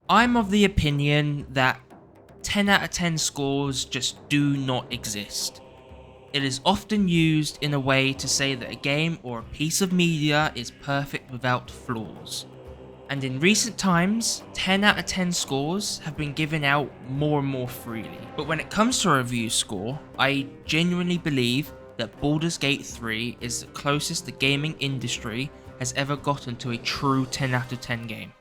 I'm of the opinion that 10 out of 10 scores just do not exist. It is often used in a way to say that a game or a piece of media is perfect without flaws. And in recent times, 10 out of 10 scores have been given out more and more freely. But when it comes to a review score, I genuinely believe that Baldur's Gate 3 is the closest the gaming industry has ever gotten to a true 10 out of 10 game.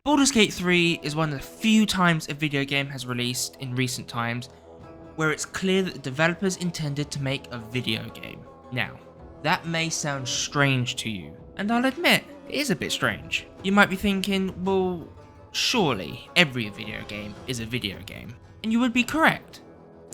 Baldur's Gate 3 is one of the few times a video game has released in recent times where it's clear that the developers intended to make a video game. Now, that may sound strange to you, and I'll admit, it is a bit strange. You might be thinking, well, surely every video game is a video game, and you would be correct.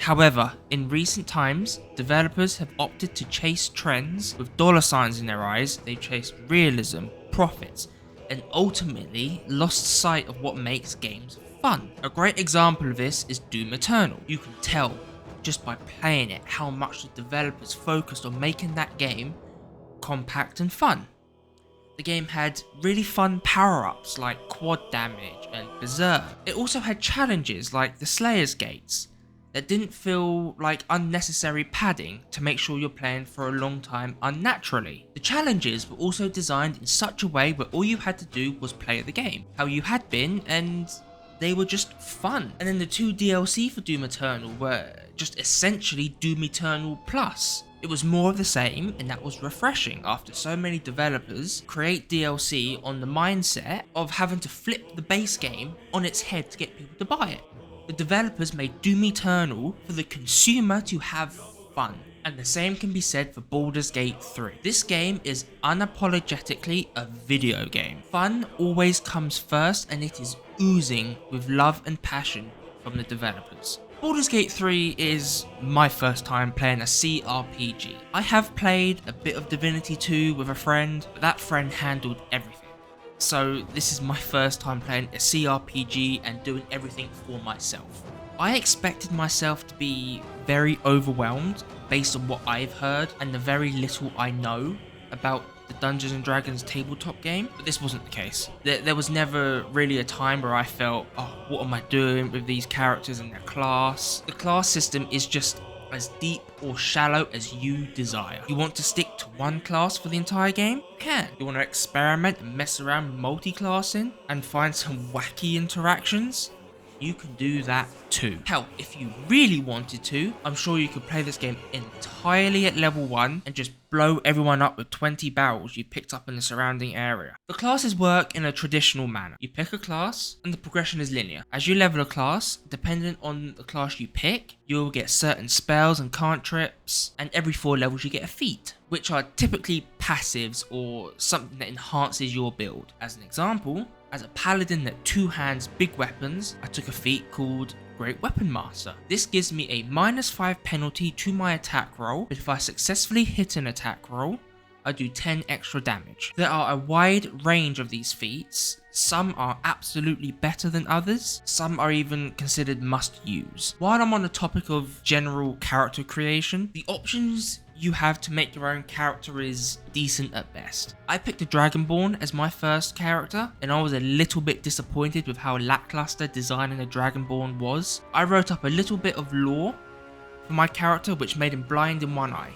However, in recent times, developers have opted to chase trends with dollar signs in their eyes. They've chased realism, profits, and ultimately lost sight of what makes games fun. A great example of this is Doom Eternal. You can tell just by playing it how much the developers focused on making that game compact and fun. The game had really fun power-ups like quad damage and berserk. It also had challenges like the Slayer's Gates that didn't feel like unnecessary padding to make sure you're playing for a long time unnaturally. The challenges were also designed in such a way where all you had to do was play the game how you had been, and they were just fun. And then the 2 DLC for Doom Eternal were just essentially Doom Eternal Plus. It was more of the same, and that was refreshing after so many developers create DLC on the mindset of having to flip the base game on its head to get people to buy it. The developers made Doom Eternal for the consumer to have fun, and the same can be said for Baldur's Gate 3. This game is unapologetically a video game. Fun always comes first, and it is oozing with love and passion from the developers. Baldur's Gate 3 is my first time playing a CRPG. I have played a bit of Divinity 2 with a friend, but that friend handled everything. So this is my first time playing a CRPG and doing everything for myself. I expected myself to be very overwhelmed based on what I've heard and the very little I know about the Dungeons and Dragons tabletop game, but this wasn't the case. There was never really a time where I felt, oh, what am I doing with these characters and their class? The class system is just as deep or shallow as you desire. You want to stick to one class for the entire game? You can. You want to experiment and mess around multi-classing and find some wacky interactions? You can do that too. Hell, if you really wanted to, I'm sure you could play this game entirely at level 1 and just blow everyone up with 20 barrels you picked up in the surrounding area. The classes work in a traditional manner. You pick a class and the progression is linear. As you level a class, depending on the class you pick, you'll get certain spells and cantrips, and every 4 levels you get a feat, which are typically passives or something that enhances your build. As an example, as a paladin that 2-hands big weapons, I took a feat called Great Weapon Master. This gives me a -5 penalty to my attack roll, but if I successfully hit an attack roll, I do 10 extra damage. There are a wide range of these feats. Some are absolutely better than others, some are even considered must use. While I'm on the topic of general character creation, the options you have to make your own character is decent at best. I picked a Dragonborn as my first character, and I was a little bit disappointed with how lackluster designing a Dragonborn was. I wrote up a little bit of lore for my character which made him blind in one eye,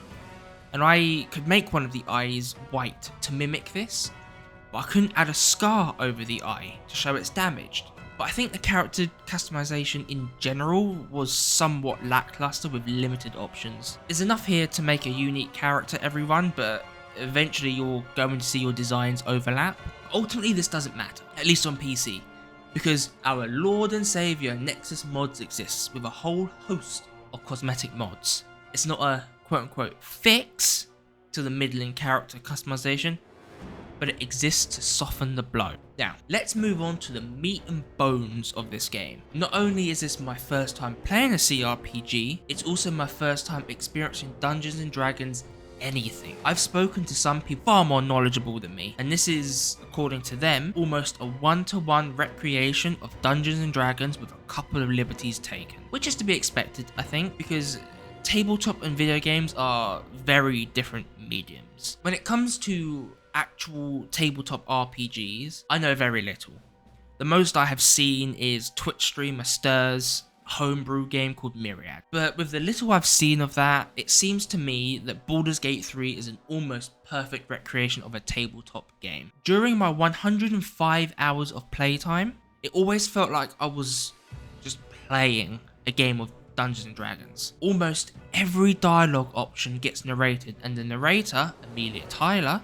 and I could make one of the eyes white to mimic this, but I couldn't add a scar over the eye to show it's damaged. But I think the character customization in general was somewhat lackluster with limited options. There's enough here to make a unique character everyone, but eventually you're going to see your designs overlap. Ultimately this doesn't matter, at least on PC, because our Lord and Saviour Nexus Mods exists with a whole host of cosmetic mods. It's not a quote unquote fix to the middling character customization, but it exists to soften the blow. Now, let's move on to the meat and bones of this game. Not only is this my first time playing a CRPG, it's also my first time experiencing Dungeons and Dragons anything. I've spoken to some people far more knowledgeable than me, and this is, according to them, almost a one-to-one recreation of Dungeons and Dragons with a couple of liberties taken. Which is to be expected, I think, because tabletop and video games are very different mediums. When it comes to actual tabletop RPGs, I know very little. The most I have seen is Twitch streamer Stir's homebrew game called Myriad. But with the little I've seen of that, it seems to me that Baldur's Gate 3 is an almost perfect recreation of a tabletop game. During my 105 hours of playtime, it always felt like I was just playing a game of Dungeons and Dragons. Almost every dialogue option gets narrated, and the narrator, Amelia Tyler,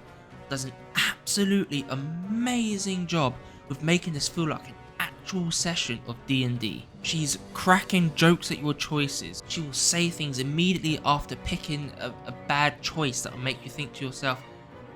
does an absolutely amazing job with making this feel like an actual session of D&D. She's cracking jokes at your choices. She will say things immediately after picking a bad choice that will make you think to yourself,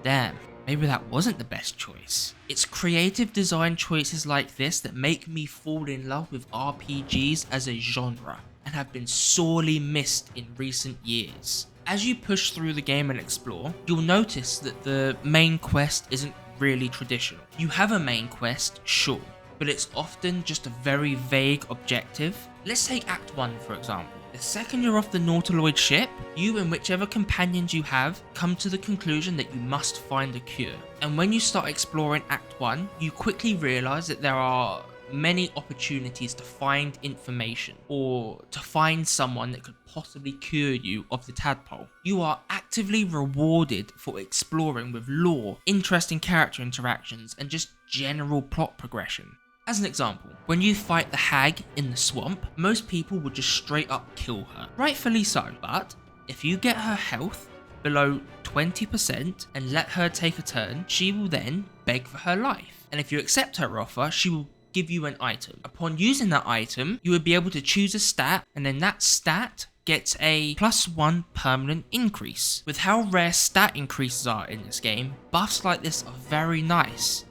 damn, maybe that wasn't the best choice. It's creative design choices like this that make me fall in love with RPGs as a genre, and have been sorely missed in recent years. As you push through the game and explore, you'll notice that the main quest isn't really traditional. You have a main quest, sure, but it's often just a very vague objective. Let's take Act 1 for example. The second you're off the Nautiloid ship, you and whichever companions you have come to the conclusion that you must find a cure. And when you start exploring Act 1, you quickly realise that there are many opportunities to find information or to find someone that could possibly cure you of the tadpole. You are actively rewarded for exploring with lore, interesting character interactions, and just general plot progression. As an example, when you fight the hag in the swamp, most people would just straight up kill her. Rightfully so, but if you get her health below 20% and let her take a turn, she will then beg for her life. And if you accept her offer, she will give you an item. Upon using that item, you would be able to choose a stat, and then that stat gets a +1 permanent increase. With how rare stat increases are in this game, buffs like this are very nice,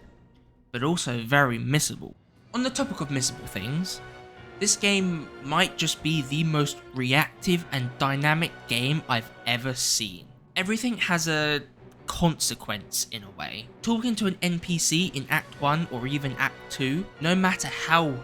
but also very missable. On the topic of missable things, this game might just be the most reactive and dynamic game I've ever seen. Everything has a consequence in a way. Talking to an NPC in Act 1 or even Act 2, no matter how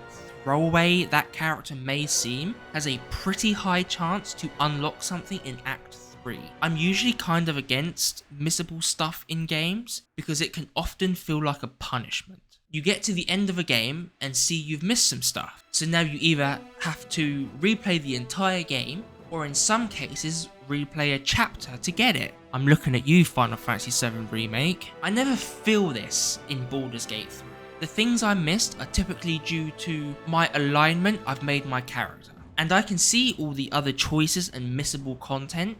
throwaway that character may seem, has a pretty high chance to unlock something in Act 3. I'm usually kind of against missable stuff in games because it can often feel like a punishment. You get to the end of a game and see you've missed some stuff, so now you either have to replay the entire game, or in some cases replay a chapter to get it. I'm looking at you, Final Fantasy VII Remake. I never feel this in Baldur's Gate 3. The things I missed are typically due to my alignment I've made my character, and I can see all the other choices and missable content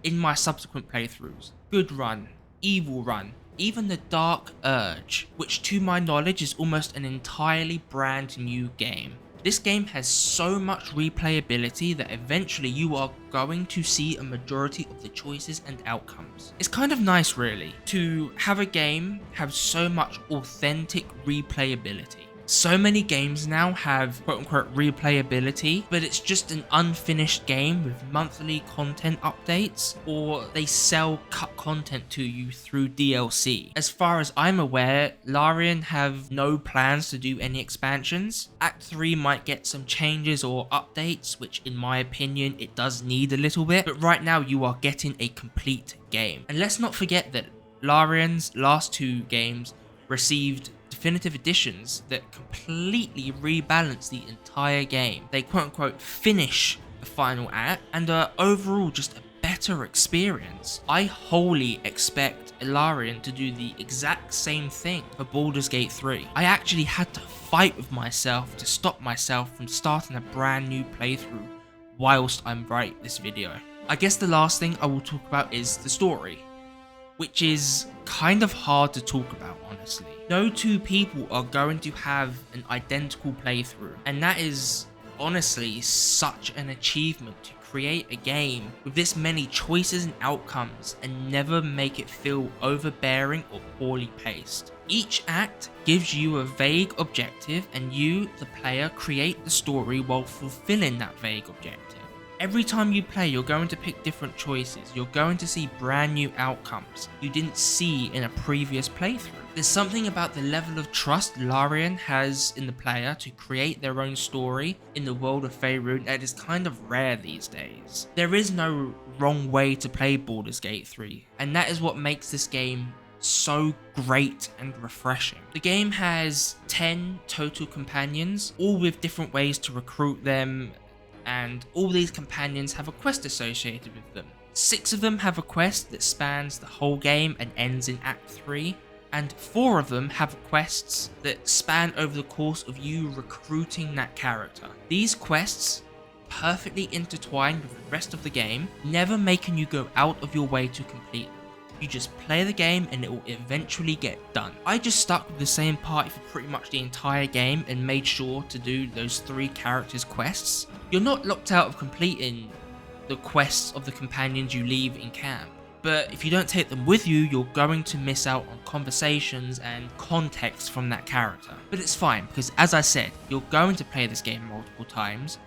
in my subsequent playthroughs. Good run, evil run, even the Dark Urge, which to my knowledge is almost an entirely brand new game. This game has so much replayability that eventually you are going to see a majority of the choices and outcomes. It's kind of nice really to have a game have so much authentic replayability. So many games now have quote-unquote replayability, but it's just an unfinished game with monthly content updates, or they sell cut content to you through DLC. As far as I'm aware, Larian have no plans to do any expansions. Act 3 might get some changes or updates, which in my opinion it does need a little bit, but right now you are getting a complete game. And let's not forget that Larian's last two games received definitive editions that completely rebalance the entire game. They quote-unquote finish the final act and are overall just a better experience. I wholly expect Ilarion to do the exact same thing for Baldur's Gate 3. I actually had to fight with myself to stop myself from starting a brand new playthrough whilst I'm writing this video. I guess the last thing I will talk about is the story, which is kind of hard to talk about, honestly. No two people are going to have an identical playthrough, and that is honestly such an achievement to create a game with this many choices and outcomes and never make it feel overbearing or poorly paced. Each act gives you a vague objective and you, the player, create the story while fulfilling that vague objective. Every time you play, you're going to pick different choices. You're going to see brand new outcomes you didn't see in a previous playthrough. There's something about the level of trust Larian has in the player to create their own story in the world of Faerun that is kind of rare these days. There is no wrong way to play Baldur's Gate 3, and that is what makes this game so great and refreshing. The game has 10 total companions, all with different ways to recruit them, and all these companions have a quest associated with them. 6 of them have a quest that spans the whole game and ends in Act 3, and 4 of them have quests that span over the course of you recruiting that character. These quests perfectly intertwined with the rest of the game, never making you go out of your way to complete them. You just play the game and it will eventually get done. I just stuck with the same party for pretty much the entire game and made sure to do those 3 characters' quests. You're not locked out of completing the quests of the companions you leave in camp, but if you don't take them with you, you're going to miss out on conversations and context from that character. But it's fine, because as I said, you're going to play this game multiple times,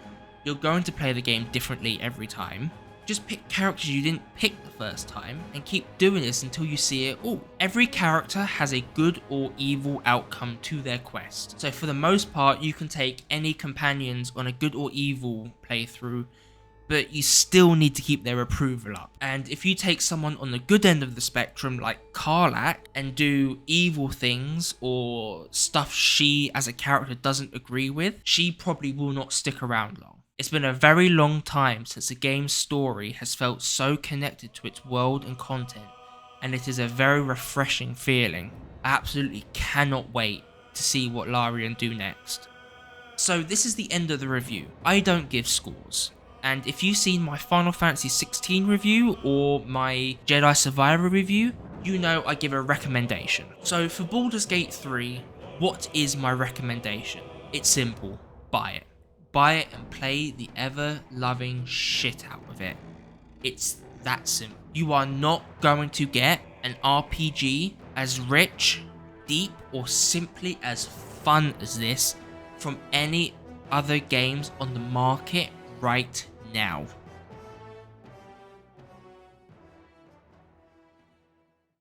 you're going to play the game differently every time. Just pick characters you didn't pick the first time and keep doing this until you see it all. Every character has a good or evil outcome to their quest. So for the most part, you can take any companions on a good or evil playthrough, but you still need to keep their approval up. And if you take someone on the good end of the spectrum like Karlach and do evil things or stuff she as a character doesn't agree with, she probably will not stick around long. It's been a very long time since a game's story has felt so connected to its world and content, and it is a very refreshing feeling. I absolutely cannot wait to see what Larian do next. So this is the end of the review. I don't give scores, and if you've seen my Final Fantasy 16 review or my Jedi Survivor review, you know I give a recommendation. So for Baldur's Gate 3, what is my recommendation? It's simple, buy it. Buy it and play the ever-loving shit out of it. It's that simple. You are not going to get an RPG as rich, deep, or simply as fun as this from any other games on the market right now.